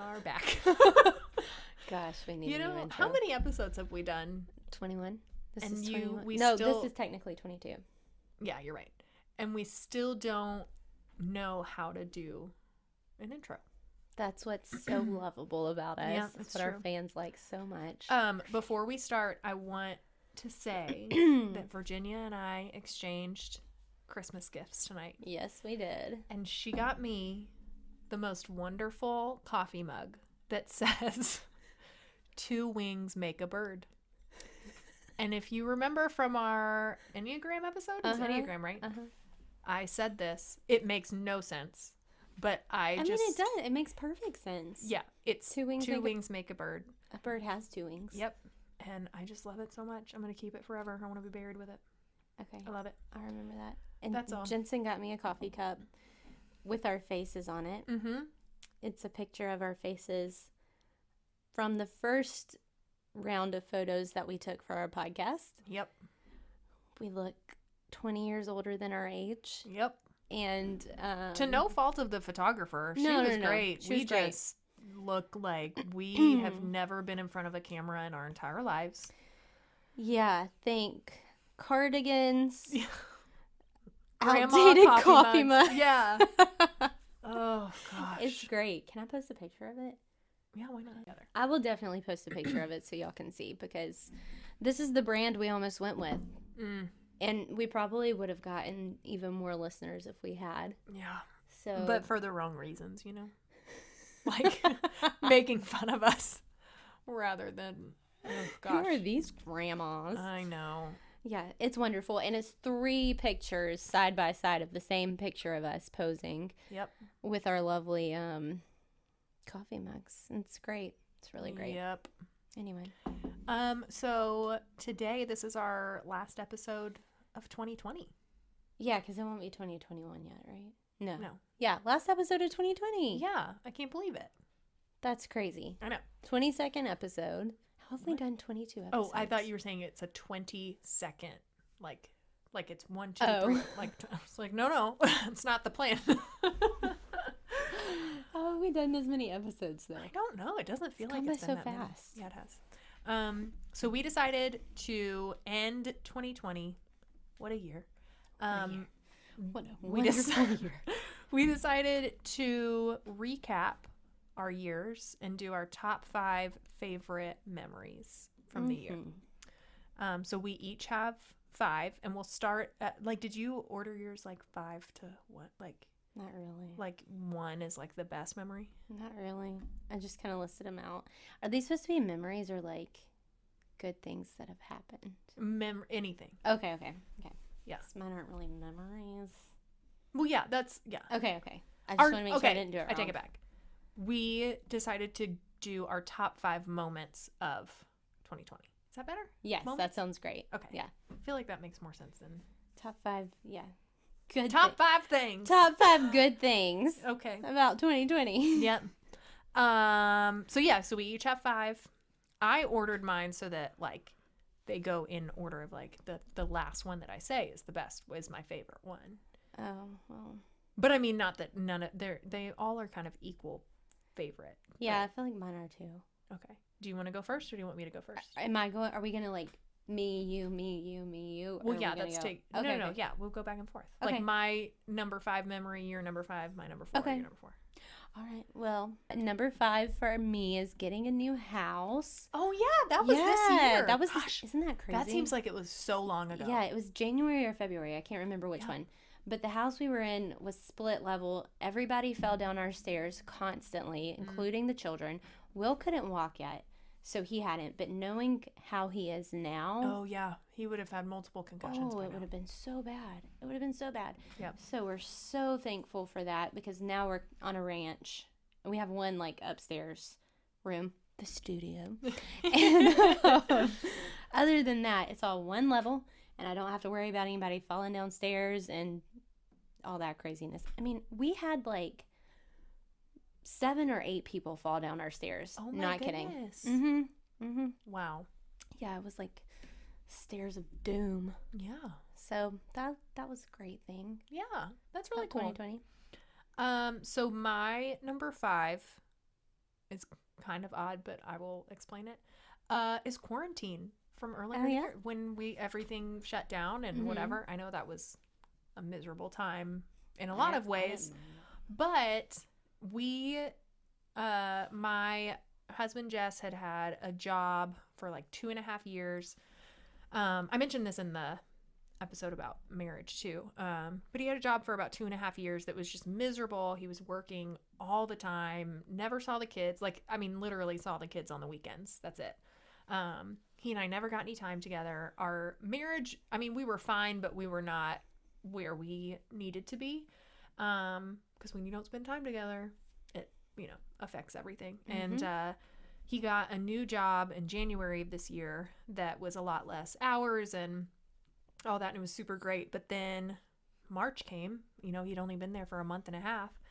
are back. Gosh, we need You a new know, intro. how many episodes have we done? 21. This And is you- 21. we no, still- this is technically 22. Yeah, you're right. And we still don't know how to do an intro. That's what's so lovable about us. Yeah, That's that's what our true. fans like so much. Before we start, I want to say that Virginia and I exchanged Christmas gifts tonight. Yes, we did. And she got me the most wonderful coffee mug that says, 2 wings make a bird. And if you remember from our Enneagram episode, it's Enneagram, right? I said this. It makes no sense. But I mean, it does. It makes perfect sense. Yeah, it's 2 wings, make a bird. A bird has 2 wings. Yep. And I just love it so much. I'm going to keep it forever. I want to be buried with it. Okay. I love it. I remember that. And That's all. Jensen got me a coffee cup with our faces on it. Mm-hmm. It's a picture of our faces from the first round of photos that we took for our podcast. Yep. We look 20 years older than our age. Yep. And to no fault of the photographer. She No, was no. great. She was great. Just look like we have never been in front of a camera in our entire lives. yeah, think cardigans, Yeah. outdated coffee mugs. mugs. Yeah. Oh, gosh. It's great. Can I post a picture of it? Yeah, why not together? I will definitely post a picture of it so y'all can see, because this is the brand we almost went with. And we probably would have gotten even more listeners if we had. Yeah. So, But for the wrong reasons, you know? Like making fun of us rather than, oh who gosh. are these grandmas? I know. Yeah, it's wonderful. And it's 3 pictures side by side of the same picture of us posing Yep. with our lovely coffee mugs. It's great. It's really great. Yep. Anyway. So today, this is our last episode of 2020. Yeah, because it won't be 2021 yet, right? No. No. Yeah, last episode of 2020. Yeah, I can't believe it. That's crazy. I know. 22nd episode. How have we done 22 episodes? Oh, I thought you were saying it's a 20-second, like it's 1, 2, Oh. 3. Like, I was like, no, it's not the plan. How have we done this many episodes, though? I don't know. It doesn't feel It's like gone it's by been so that many. fast. Yeah, it has. So we decided to end 2020. What a year. What a we wonderful decided, year. we decided to recap our years and do our top 5 favorite memories from the year. So we each have 5, and we'll start at, like, did you order yours like 5 to what? Not really. Like 1 is like the best memory? Not really. I just kind of listed them out. Are these supposed to be memories or like good things that have happened? Anything. Okay. Yeah. 'Cause mine aren't really memories. Well, yeah, that's, yeah. Okay. I just want to make sure I didn't do it wrong. I take it back. We decided to do our top 5 moments of 2020. Is that better? Yes, Moments? that sounds great. Okay. Yeah. I feel like that makes more sense than Top 5, yeah. Good. top 5 things. Top 5 good things Okay. about 2020. Yep. So we each have 5. I ordered mine so that like they go in order of like the last one that I say is the best, is my favorite one. Oh, well. But I mean, not that they all are kind of equal favorite. Yeah, I feel like mine are too. Okay. Do you want to go first, or do you want me to go first? Are we going to like me, you, me, you, me, you? Or Well, are yeah, we gonna let's go- take. Okay, No. okay. Yeah, we'll go back and forth. Okay. Like my number 5 memory, your number 5, my number 4, Okay. your number 4. All right. Well, number 5 for me is getting a new house. Oh yeah, that was this year. That was Gosh, isn't that crazy? that seems like it was so long ago. Yeah, it was January or February. I can't remember which Yeah. one. But the house we were in was split level. Everybody fell down our stairs constantly, including the children. Will couldn't walk yet, so he hadn't. But knowing how he is now, Oh yeah, he would have had multiple concussions. by it now. would have been so bad. It would have been so bad. Yep. So we're so thankful for that, because now we're on a ranch and we have one like upstairs room, the studio. And, other than that, it's all one level, and I don't have to worry about anybody falling downstairs and all that craziness. I mean, we had like 7 or 8 people fall down our stairs. Oh my Not kidding. goodness. Wow. Yeah, it was like stairs of doom. Yeah. So that was a great thing. Yeah. That's really about cool. 2020. So my number 5 is kind of odd, but I will explain it, is quarantine from earlier Oh, in the yeah? year when everything shut down and Mhm. whatever. I know that was a miserable time in a lot of I ways, didn't- but my husband Jess had a job for like 2.5 years. I mentioned this in the episode about marriage too. But he had a job for about 2.5 years that was just miserable. He was working all the time, never saw the kids. Like, I mean, literally saw the kids on the weekends. That's it. He and I never got any time together. Our marriage, I mean, we were fine, but we were not where we needed to be. Because when you don't spend time together, it, affects everything. Mhm. And he got a new job in January of this year that was a lot less hours and all that, and it was super great. But then March came, he'd only been there for a month and a half,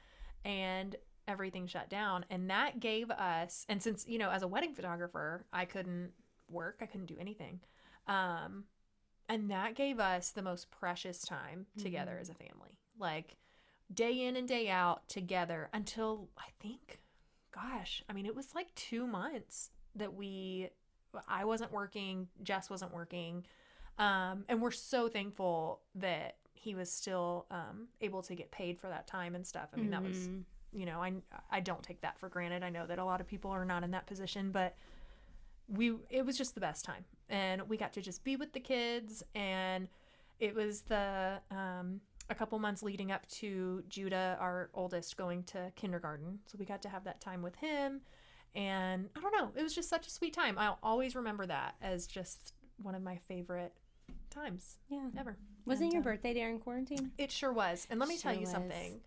and everything shut down. And that gave us, and since, as a wedding photographer, I couldn't work, I couldn't do anything. And that gave us the most precious time together as a family. Like, day in and day out together until I think, it was like 2 months that I wasn't working, Jess wasn't working. And we're so thankful that he was still able to get paid for that time and stuff. I mean, that was, I don't take that for granted. I know that a lot of people are not in that position, but it was just the best time. And we got to just be with the kids, and it was a couple months leading up to Judah, our oldest, going to kindergarten. So we got to have that time with him. And I don't know, it was just such a sweet time. I'll always remember that as just one of my favorite times ever. Wasn't And, your birthday during quarantine? It sure was. And let me tell Sure you was. something.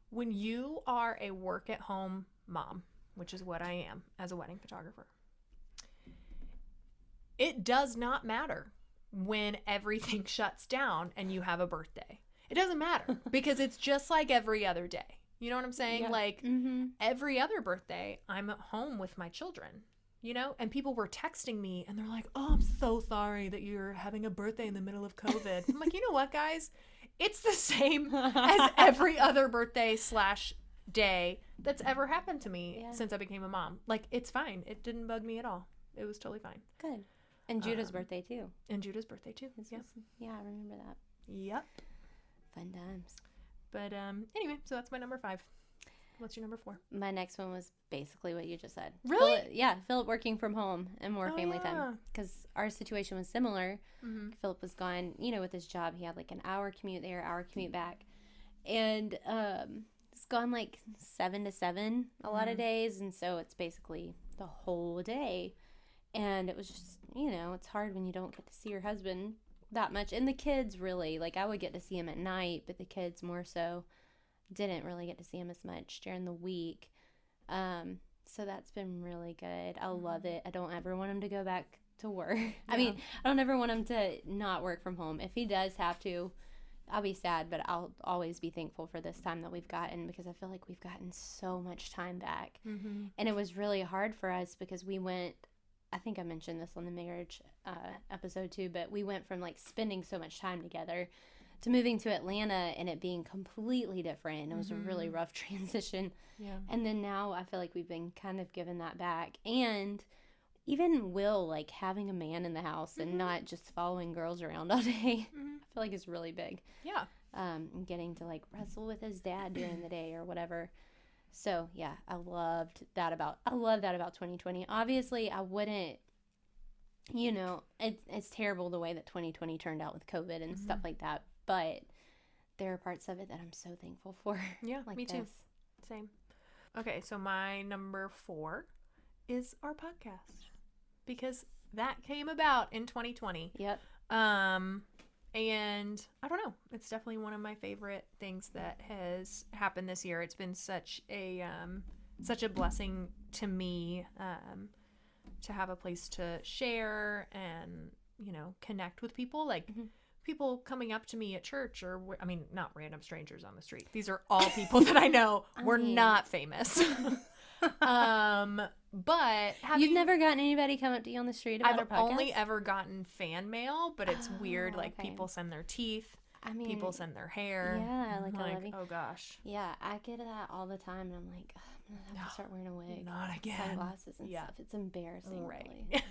When you are a work-at-home mom, which is what I am as a wedding photographer, it does not matter when everything shuts down and you have a birthday. It doesn't matter because it's just like every other day. You know what I'm saying? Yeah. Like, Mm-hmm. every other birthday, I'm at home with my children, and people were texting me and they're like, "Oh, I'm so sorry that you're having a birthday in the middle of COVID." I'm like, you know what, guys? It's the same as every other birthday / day that's ever happened to me since I became a mom. Like, it's fine. It didn't bug me at all. It was totally fine. Good. And Judah's birthday too. And Judah's birthday too. This Yep. was- yeah, I remember that. Yep. Fun times. But anyway, so that's my number 5. What's your number 4? My next one was basically what you just said. Really? Philip working from home and more Oh, family yeah. time. Because our situation was similar. Mm-hmm. Philip was gone, with his job. He had like an hour commute there, hour commute back. And it's gone like 7 to 7 a lot of days. And so it's basically the whole day. And it was just, it's hard when you don't get to see your husband that much. And the kids really, like, I would get to see him at night, but the kids more so didn't really get to see him as much during the week. So that's been really good. I love it. I don't ever want him to go back to work. I mean, I don't ever want him to not work from home. If he does have to, I'll be sad, but I'll always be thankful for this time that we've gotten, because I feel like we've gotten so much time back. Mm-hmm. And it was really hard for us because we went, I think I mentioned this on the marriage episode too, but we went from like spending so much time together to moving to Atlanta and it being completely different. And it was a really rough transition. Yeah. And then now I feel like we've been kind of given that back. And even Will, like, having a man in the house and not just following girls around all day, I feel like is really big. Yeah. And getting to like wrestle with his dad during the day or whatever. So yeah, I love that about 2020. Obviously, I wouldn't, it's terrible the way that 2020 turned out with COVID and stuff like that. But there are parts of it that I'm so thankful for. Yeah, like me too. this. Same. Okay, so my number 4 is our podcast, because that came about in 2020. Yep. And I don't know, it's definitely one of my favorite things that has happened this year. It's been such a blessing to me, to have a place to share and, connect with people. Like, people coming up to me at church, or not random strangers on the street. These are all people that I know. We're not famous. But You've never gotten anybody come up to you on the street about our I've podcast? only ever gotten fan mail, but it's weird. Like, okay. people send their teeth, I mean, people send their hair. yeah, like, I'm I love you. oh gosh. Yeah, I get that all the time, and I'm like, oh I have to start wearing a wig. Not again. Sunglasses and stuff. It's embarrassing, Right. really.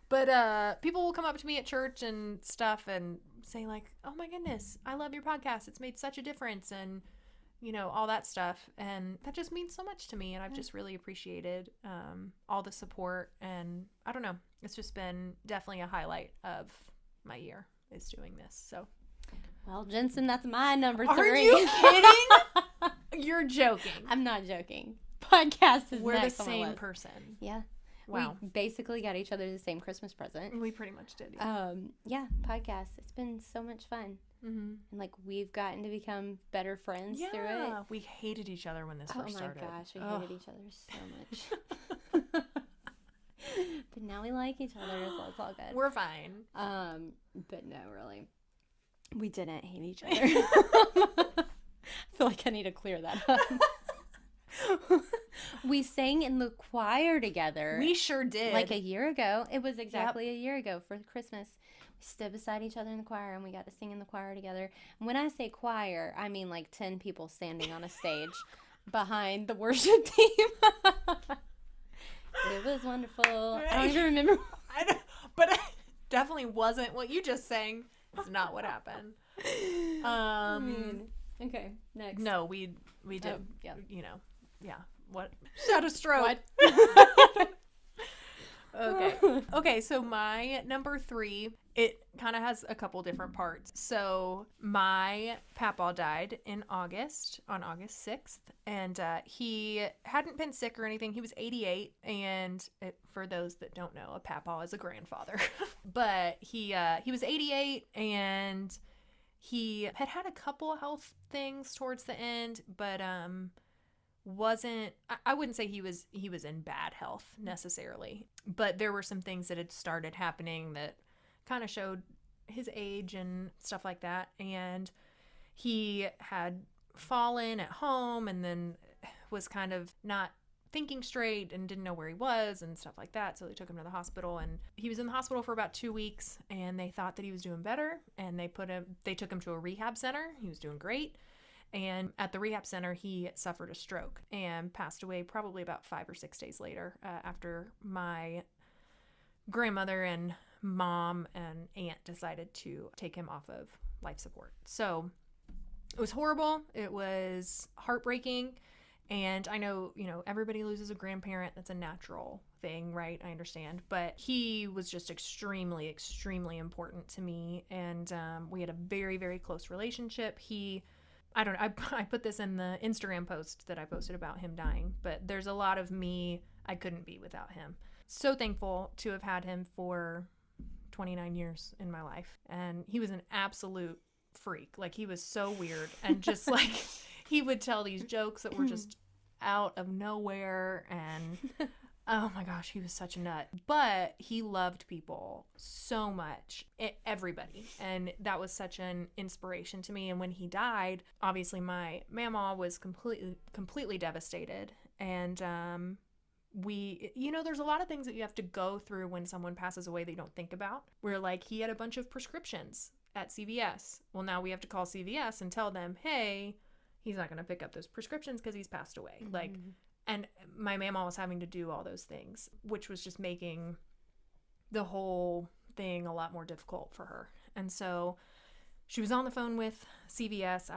But people will come up to me at church and stuff and say like, oh my goodness, I love your podcast. It's made such a difference. And, you know, all that stuff. And that just means so much to me. And I've just really appreciated all the support. And I don't know. It's just been definitely a highlight of my year is doing this. So. Well, Jensen, that's my number 3. Are you kidding? You're joking. I'm not joking. Podcast is We're the next on my same list. person. Yeah. Wow. We basically got each other the same Christmas present. We pretty much did. Yeah, podcast. It's been so much fun. Mm-hmm. And like we've gotten to become better friends through it. We hated each other when this first started. Oh my gosh, we hated each other so much. But now we like each other, so it's all good. We're fine. But no, really. We didn't hate each other. I feel like I need to clear that up. We sang in the choir together. We sure did. Like a year ago. It was exactly a year ago for Christmas. We stood beside each other in the choir and we got to sing in the choir together. And when I say choir, I mean like 10 people standing on a stage behind the worship team. It was wonderful. I don't even remember. But it definitely wasn't what you just sang. It's not what happened. Okay, next. No, we did. Oh, yeah. You know, yeah. What? Shut a stroke. Okay, so my number 3, it kind of has a couple different parts. So my papaw died on August 6th, and he hadn't been sick or anything. He was 88, and for those that don't know, a papaw is a grandfather. But he was 88, and he had a couple of health things towards the end, but I wouldn't say he was in bad health necessarily, but there were some things that had started happening that kind of showed his age and stuff like that. And he had fallen at home and then was kind of not thinking straight and didn't know where he was and stuff like that. So they took him to the hospital, and he was in the hospital for about 2 weeks, and they thought that he was doing better, and they took him to a rehab center. He was doing great. And at the rehab center, he suffered a stroke and passed away probably about 5 or 6 days later after my grandmother and mom and aunt decided to take him off of life support. So it was horrible. It was heartbreaking. And I know, everybody loses a grandparent. That's a natural thing, right? I understand. But he was just extremely, extremely important to me. And we had a very, very close relationship. I put this in the Instagram post that I posted about him dying, but there's a lot of me I couldn't be without him. So thankful to have had him for 29 years in my life. And he was an absolute freak. Like, he was so weird, and just like he would tell these jokes that were just out of nowhere, and oh my gosh, he was such a nut. But he loved people so much, everybody. And that was such an inspiration to me. And when he died, obviously my mama was completely devastated. And there's a lot of things that you have to go through when someone passes away that you don't think about. Where like he had a bunch of prescriptions at CVS. Well, now we have to call CVS and tell them, hey, he's not going to pick up those prescriptions because he's passed away. Mm-hmm. Like, and my mama was having to do all those things, which was just making the whole thing a lot more difficult for her. And so she was on the phone with CVS.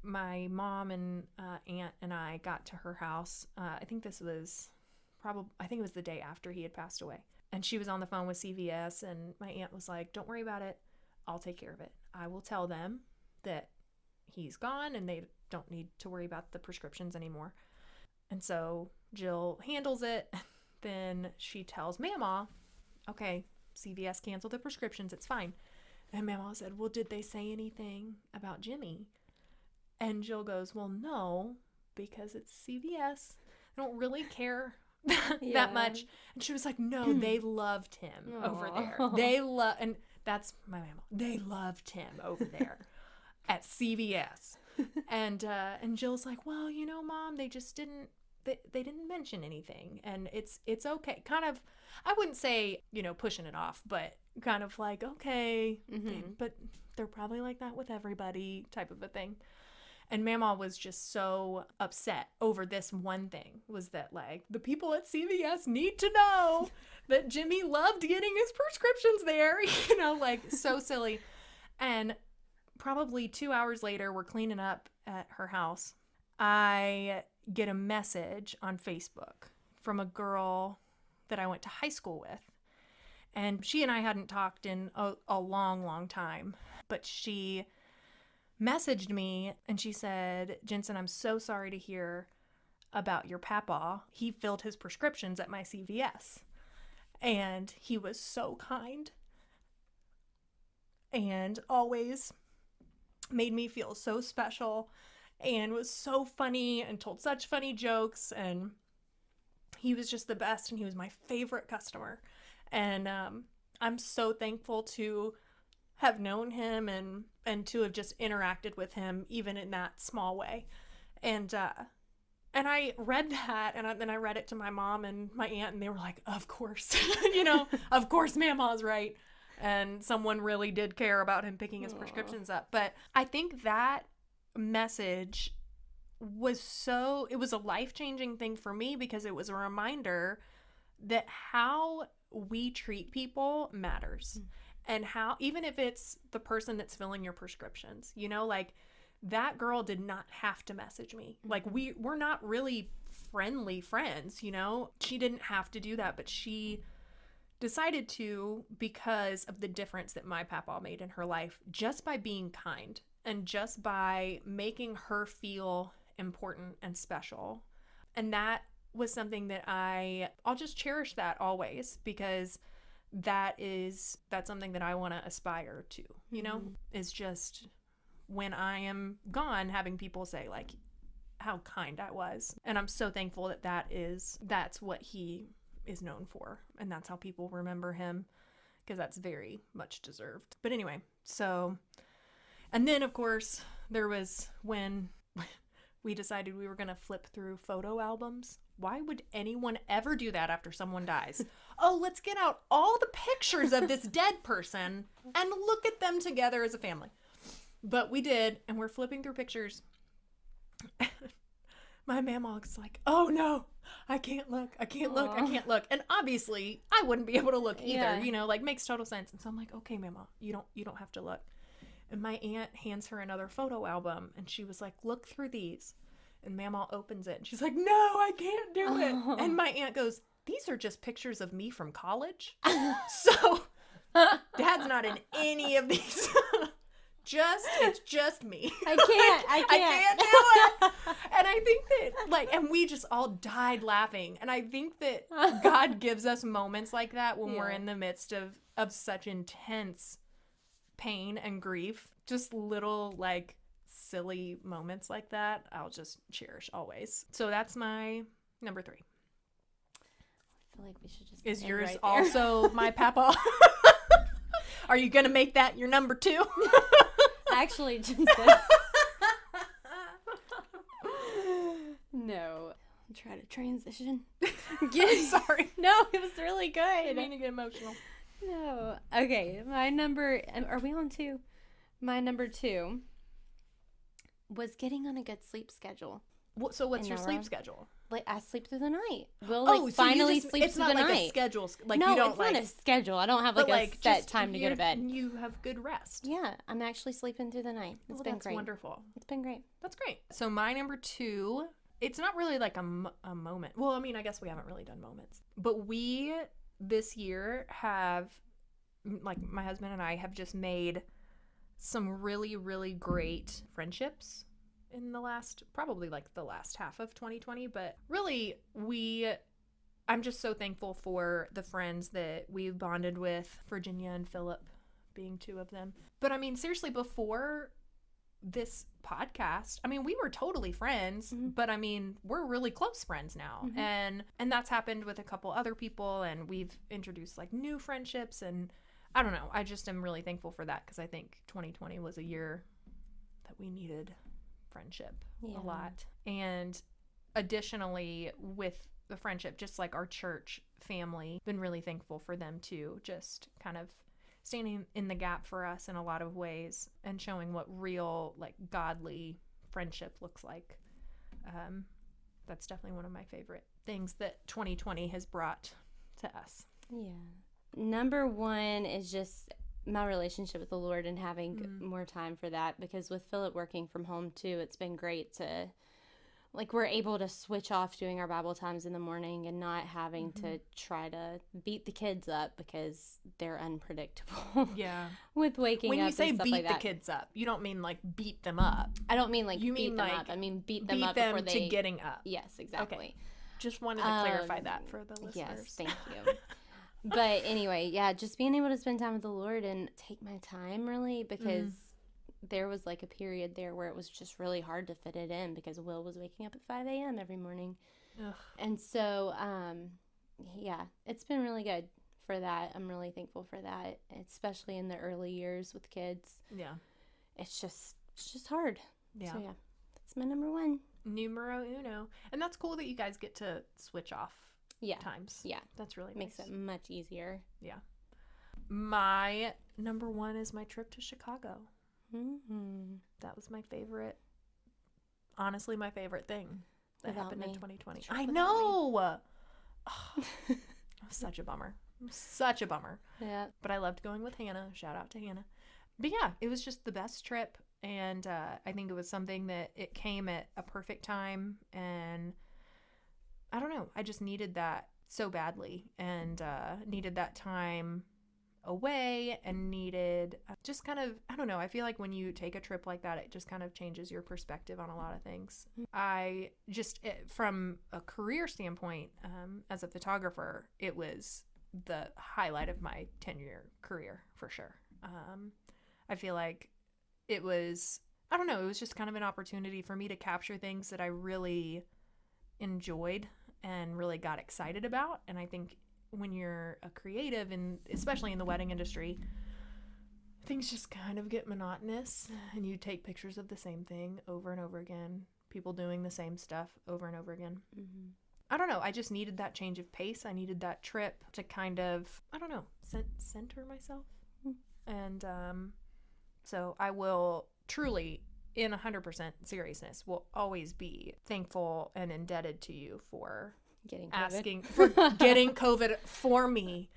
My mom and aunt and I got to her house. I think it was the day after he had passed away. And she was on the phone with CVS, and my aunt was like, don't worry about it. I'll take care of it. I will tell them that he's gone and they don't need to worry about the prescriptions anymore. And so Jill handles it. Then she tells Mama, okay, CVS canceled the prescriptions. It's fine. And Mama said, well, did they say anything about Jimmy? And Jill goes, well, no, because it's CVS. They don't really care that much. And she was like, no, they loved him over there. And that's my mama. They loved him over there at CVS. And Jill's like, well, Mom, they just didn't, they didn't mention anything, and it's okay. Kind of, I wouldn't say, pushing it off, but kind of like, okay, but they're probably like that with everybody type of a thing. And Mamaw was just so upset over this one thing, was that like the people at CVS need to know that Jimmy loved getting his prescriptions there, you know, like so silly. And probably 2 hours later, we're cleaning up at her house. I get a message on Facebook from a girl that I went to high school with. And she and I hadn't talked in a long, long time. But she messaged me and she said, Jensen, I'm so sorry to hear about your papaw. He filled his prescriptions at my CVS. And he was so kind. And always made me feel so special. And was so funny and told such funny jokes. And he was just the best. And he was my favorite customer. And I'm so thankful to have known him and to have just interacted with him even in that small way. And I read that, and then I read it to my mom and my aunt, and they were like, of course, you know, of course Mamaw's right. And someone really did care about him picking his prescriptions up. But I think that message was it was a life-changing thing for me, because it was a reminder that how we treat people matters. And how, even if it's the person that's filling your prescriptions, you know, like that girl did not have to message me. Like we're not really friendly friends, you know, she didn't have to do that, but she decided to, because of the difference that my papaw made in her life, just by being kind and just by making her feel important and special. And that was something that I'll just cherish that always, because that's something that I want to aspire to, you know, is just when I am gone, having people say like how kind I was. And I'm so thankful that's what he is known for. And that's how people remember him, because that's very much deserved. But anyway, so, and then of course there was when we decided we were going to flip through photo albums. Why would anyone ever do that after someone dies? Oh, let's get out all the pictures of this dead person and look at them together as a family. But we did, and we're flipping through pictures. My mamaw's like, oh no, I can't look. I can't look. I can't look. And obviously, I wouldn't be able to look either, you know, like makes total sense. And so I'm like, okay, Mama, you don't have to look. And my aunt hands her another photo album, and she was like, look through these. And Mamaw opens it, and she's like, no, I can't do it. And my aunt goes, these are just pictures of me from college. So Dad's not in any of these. It's just me. I can't do it. And I think that, like, and we just all died laughing. And I think that God gives us moments like that when we're in the midst of such intense pain and grief. Just little, like, silly moments like that I'll just cherish always. So that's my number 3. I feel like we should just is end yours right there. Also my papaw? Are you gonna make that your number 2? Actually, just no. I'll try to transition. Sorry. No, it was really good. I didn't mean to get emotional. No. Okay, my number, are we on 2? My number 2 was getting on a good sleep schedule. So what's your sleep schedule? Like, I sleep through the night. We'll finally sleep through the night. It's not like a schedule. Like, no, you don't it's not a schedule. I don't have like a set time to go to bed. You have good rest. Yeah, I'm actually sleeping through the night. It's been that's great. Wonderful. It's been great. That's great. So my number 2, it's not really like a moment. Well, I mean, I guess we haven't really done moments. But we, this year, have, like, my husband and I have just made some really, really great friendships in the last half of 2020. But really, I'm just so thankful for the friends that we've bonded with, Virginia and Philip being 2 of them. But I mean, seriously, before this podcast, I mean, we were totally friends, but I mean, we're really close friends now. And that's happened with a couple other people, and we've introduced like new friendships, and I don't know. I just am really thankful for that, because I think 2020 was a year that we needed friendship a lot. And additionally, with the friendship, just like our church family, been really thankful for them too, just kind of standing in the gap for us in a lot of ways and showing what real, like, godly friendship looks like. That's definitely one of my favorite things that 2020 has brought to us. Yeah. Number one is just my relationship with the Lord and having more time for that, because with Philip working from home too, it's been great to, like, we're able to switch off doing our Bible times in the morning and not having to try to beat the kids up because they're unpredictable. Yeah. With waking When up you say and stuff beat like the that. kids up, you don't mean like beat them up. I don't mean like You beat mean, them like, up. I mean beat them Beat up them before to they. getting up. Yes, exactly. Just wanted to clarify that for the listeners. Yes, thank you. But anyway, yeah, just being able to spend time with the Lord and take my time really, because there was like a period there where it was just really hard to fit it in because Will was waking up at 5 a.m. every morning. Ugh. And so, yeah, it's been really good for that. I'm really thankful for that, especially in the early years with kids. Yeah. It's just hard. Yeah. So, yeah, that's my number one. Numero uno. And that's cool that you guys get to switch off times. Yeah. That's really Makes nice. it much easier. Yeah. My number one is my trip to Chicago. Mm-hmm. That was my favorite, honestly, my favorite thing that Without happened me. in 2020. Trip I without know. Such a bummer. Such a bummer. Yeah. But I loved going with Hannah. Shout out to Hannah. But yeah, it was just the best trip. And I think it was something that it came at a perfect time. And I don't know. I just needed that so badly, and needed that time away, and needed just kind of, I don't know. I feel like when you take a trip like that, it just kind of changes your perspective on a lot of things. I just, from a career standpoint, as a photographer, it was the highlight of my 10-year career for sure. I feel like it was, I don't know, it was just kind of an opportunity for me to capture things that I really enjoyed and really got excited about. And I think when you're a creative, and especially in the wedding industry, things just kind of get monotonous, and you take pictures of the same thing over and over again, people doing the same stuff over and over again. Mm-hmm. I don't know. I just needed that change of pace. I needed that trip to kind of, I don't know, center myself. And so I will truly, in 100% seriousness, will always be thankful and indebted to you for Getting COVID for me,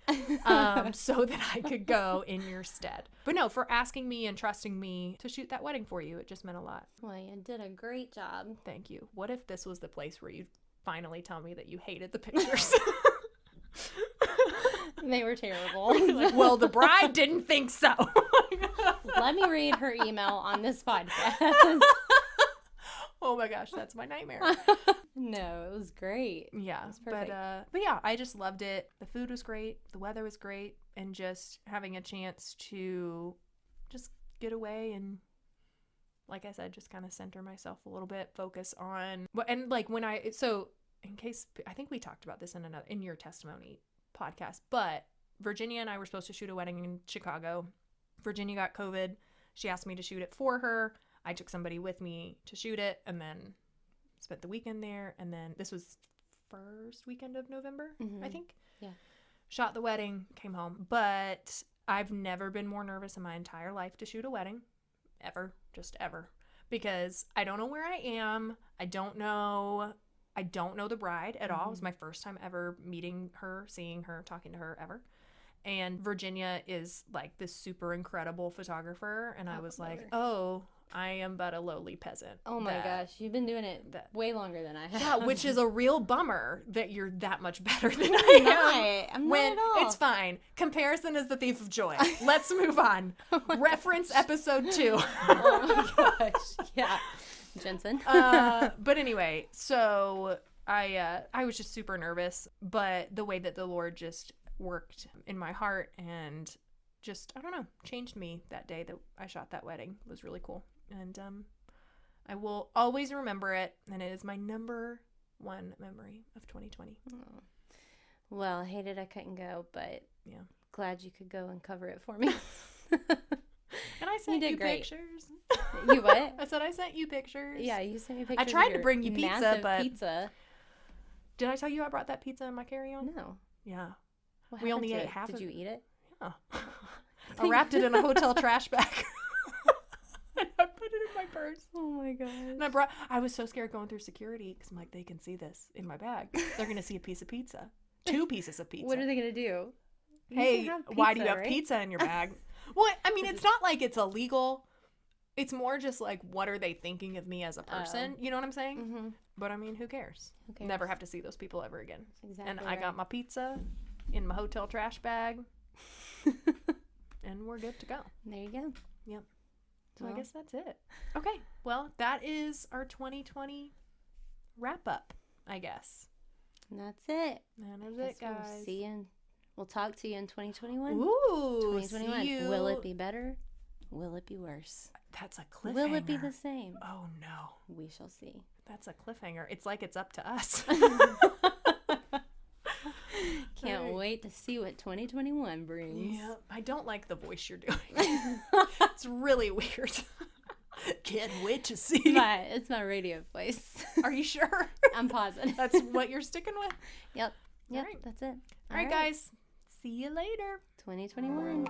so that I could go in your stead. But no, for asking me and trusting me to shoot that wedding for you. It just meant a lot. Well, you did a great job. Thank you. What if this was the place where you finally tell me that you hated the pictures? They were terrible. Like, well, the bride didn't think so. Let me read her email on this podcast. Oh my gosh, that's my nightmare. No, it was great. Yeah, It was perfect. but yeah, I just loved it. The food was great, the weather was great, and just having a chance to just get away and, like I said, just kind of center myself a little bit, focus on and like when so in case, I think we talked about this in your testimony podcast, but Virginia and I were supposed to shoot a wedding in Chicago. Virginia got COVID. She asked me to shoot it for her. I took somebody with me to shoot it, and then spent the weekend there. And then this was first weekend of November, I think. Yeah. Shot the wedding, came home. But I've never been more nervous in my entire life to shoot a wedding. Ever. Just ever. Because I don't know where I am. I don't know the bride at all. It was my first time ever meeting her, seeing her, talking to her ever. And Virginia is like this super incredible photographer. And I was like, oh, I am but a lowly peasant. Oh my gosh, you've been doing it way longer than I have. Yeah, which is a real bummer that you're that much better than I am. I'm not at all. It's fine. Comparison is the thief of joy. Let's move on. Reference episode 2. Oh my gosh. Yeah. Jensen. But anyway, so I was just super nervous, but the way that the Lord just worked in my heart and just, I don't know, changed me that day that I shot that wedding was really cool. And I will always remember it, and it is my number one memory of 2020. Oh. Well, I hated I couldn't go, but yeah, glad you could go and cover it for me. And I sent you great. pictures. You what? I said I sent you pictures. Yeah, you sent me pictures. I tried of to your bring you pizza, massive but pizza. Did I tell you I brought that pizza in my carry-on? No. Yeah. What We only happened to ate it? half Did of you eat it? Yeah. I wrapped it in a hotel trash bag. And I put it in my purse. Oh my gosh. And I was so scared going through security because I'm like, they can see this in my bag. They're going to see a piece of pizza. 2 pieces of pizza. What are they going to do? Hey, why do you have pizza in your bag? Well, I mean, it's not like it's illegal. It's more just like, what are they thinking of me as a person? You know what I'm saying? Mm-hmm. But I mean, who cares? Okay. Never have to see those people ever again. Exactly. And I got my pizza in my hotel trash bag. And we're good to go. There you go. Yep. So Well. I guess that's it. Okay. Well, that is our 2020 wrap up, I guess. And that's it. That is Guess it, guys. We'll talk to you in 2021. Ooh, 2021. see you. Will it be better? Will it be worse? That's a cliffhanger. Will it be the same? Oh, no. We shall see. That's a cliffhanger. It's like it's up to us. Can't Right. wait to see what 2021 brings. Yeah, I don't like the voice you're doing. It's really weird. Can't wait to see. It's my radio voice. Are you sure? I'm positive. That's what you're sticking with? Yep. All right. That's it. All right, guys. See you later. 2021.